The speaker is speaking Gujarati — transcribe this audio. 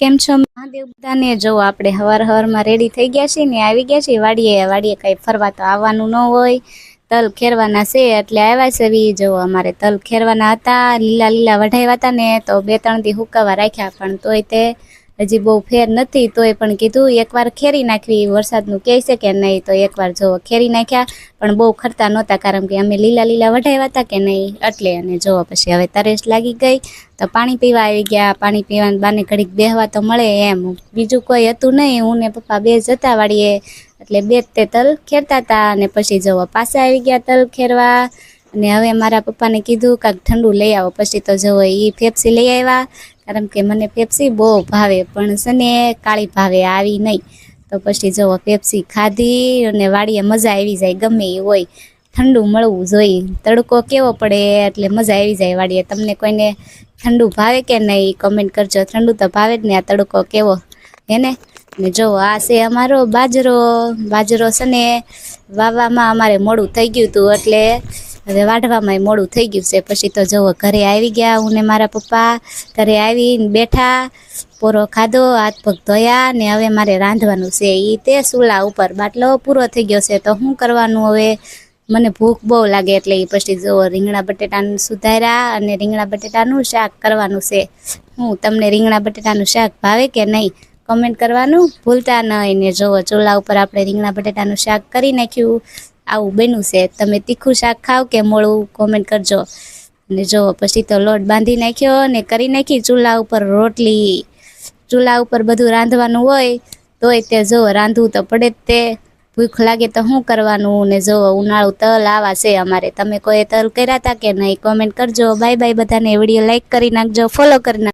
કેમ છો મહાદેવ બધાને? જો આપણે હવારમાં રેડી થઈ ગયા છીએ ને આવી ગયા છીએ વાડીએ કઈ ફરવા તો આવવાનું ન હોય, તલ ખેરવાના છે એટલે આવ્યા છે. જો અમારે તલ ખેરવાના હતા, લીલા લીલા વઢાવ્યા હતા ને તો 2-3 દી હુકાવા રાખ્યા, પણ તોય તે હજી બહુ ફેર નથી. તોય પણ કીધું એકવાર ખેરી નાખવી, વરસાદનું કહે છે કે નહીં, તો એકવાર જો ખેરી નાખ્યા. પણ બહુ ખરતા નહોતા, કારણ કે અમે લીલા લીલા વઢાવ્યા હતા કે નહીં એટલે. અને જો પછી હવે તરેસ લાગી ગઈ તો પાણી પીવા આવી ગયા. પાણી પીવાનું બાને ઘડીક બેહવા તો મળે એમ, બીજું કોઈ હતું નહીં. હું ને પપ્પા બે જતા વાળીએ એટલે બે તે તલ ખેરતા હતા. અને પછી જો પાછા આવી ગયા તલ ખેરવા. અને હવે મારા પપ્પાને કીધું કાંઈક ઠંડુ લઈ આવો. પછી તો જો એ પેપ્સી લઈ આવ્યા, કારણ કે મને પેપ્સી બહુ ભાવે, પણ છે ને કાળી ભાવે, આવી નહીં. તો પછી જો પેપ્સી ખાધી અને વાડીએ મજા આવી જાય, ગમે એ હોય ઠંડુ મળવું જોઈએ. તડકો કેવો પડે એટલે મજા આવી જાય વાડીએ. તમને કોઈને ઠંડુ ભાવે કે નહીં કમેન્ટ કરજો. ઠંડુ તો ભાવે જ ને, આ તડકો કેવો હેને. ને જો આ છે અમારો બાજરો છે ને વાવવામાં અમારે મોડું થઈ ગયું હતું, એટલે હવે વાઢવામાં મોડું થઈ ગયું છે. પછી તો જો ઘરે આવી ગયા, હું ને મારા પપ્પા ઘરે આવીને બેઠા, પોરો ખાધો, હાથ પગ ધોયા ને હવે મારે રાંધવાનું છે. એ તે ચૂલા ઉપર બાટલો પૂરો થઈ ગયો છે, તો શું કરવાનું હવે, મને ભૂખ બહુ લાગે એટલે. પછી જો રીંગણા બટેટાનું સુધાર્યા અને રીંગણા બટેટાનું શાક કરવાનું છે. હું તમને રીંગણા બટેટાનું શાક ભાવે કે નહીં કમેન્ટ કરવાનું ભૂલતા નહીં. ને જો ચૂલા ઉપર આપણે રીંગણા બટેટાનું શાક કરી નાખ્યું, આવું બન્યું છે. તમે તીખું શાક ખાવ કે મોળું કમેન્ટ કરજો. ને જો પછી તો લોટ બાંધી નાખ્યો ને કરી નાખી ચૂલા ઉપર રોટલી. ચૂલા ઉપર બધું રાંધવાનું હોય તોય તે જો રાંધવું તો પડે જ તે. ભૂખ લાગે તો શું કરવાનું. ને જો ઉનાળું તલ આવા છે અમારે. તમે કોઈ તલ કર્યા હતા કે નહીં કમેન્ટ કરજો. બાય બાય બધાને. વિડીયો લાઈક કરી નાખજો, ફોલો કરી નાખજો.